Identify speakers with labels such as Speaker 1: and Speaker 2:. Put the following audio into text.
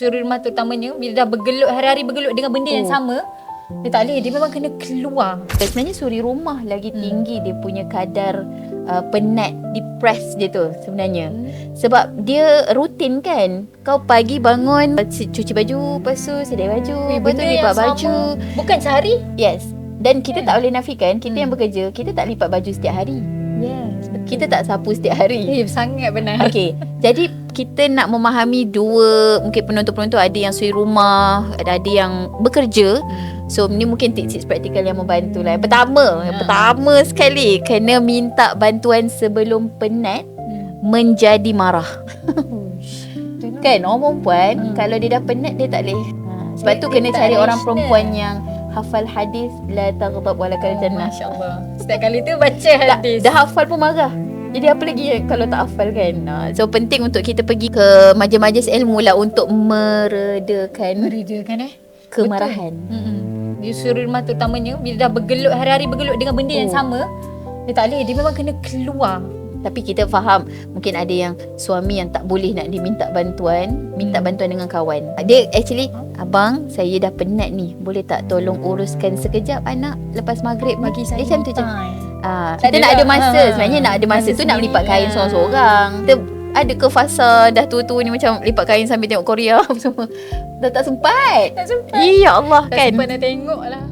Speaker 1: Suri rumah terutamanya bila dah bergelut, hari-hari bergelut dengan benda yang sama, dia tak boleh, dia memang kena keluar.
Speaker 2: Sebenarnya suri rumah lagi tinggi dia punya kadar penat, depressed dia tu sebenarnya. Sebab dia rutin kan. Kau pagi bangun, cuci baju, lepas tu sedai baju, lepas tu lipat baju.
Speaker 1: Bukan sehari?
Speaker 2: Yes. Dan kita tak boleh nafikan, kita yang bekerja, kita tak lipat baju setiap hari.
Speaker 1: Yes, betul.
Speaker 2: Kita tak sapu setiap hari.
Speaker 1: Sangat benar.
Speaker 2: Okey. Jadi kita nak memahami dua, mungkin penonton-penonton ada yang suri rumah, ada yang bekerja. So ni mungkin tips-tips praktikal yang membantu lah. Yang pertama sekali, kena minta bantuan sebelum penat menjadi marah. Kan orang perempuan kalau dia dah penat dia tak boleh. Sebab tu kena cari orang perempuan yang hafal hadis la taghdab wala kal jannah.
Speaker 1: Masya-Allah. Setiap kali tu baca hadis.
Speaker 2: Dah hafal pun marah. Jadi apa lagi kalau tak hafal kan. So penting untuk kita pergi ke majlis-majlis ilmu lah untuk meredakan kemarahan.
Speaker 1: Dia suri rumah terutamanya bila dah bergelut, hari-hari bergelut dengan benda yang sama, dia tak boleh, dia memang kena keluar.
Speaker 2: Tapi kita faham mungkin ada yang suami yang tak boleh nak diminta bantuan, minta bantuan dengan kawan. Dia actually, abang saya dah penat ni, boleh tak tolong uruskan sekejap anak lepas maghrib
Speaker 1: Bagi saya
Speaker 2: macam tu je.
Speaker 1: Tak
Speaker 2: Kita nak
Speaker 1: adalah,
Speaker 2: ada masa, sebenarnya nak ada masa tu nak melipat kain seorang-seorang. Kita ada ke fasa dah tua-tua ni macam lipat kain sambil tengok Korea apa semua. Dah tak sempat.
Speaker 1: Tak sempat.
Speaker 2: Ya Allah
Speaker 1: Tak
Speaker 2: kan.
Speaker 1: sempat nak tengok lah.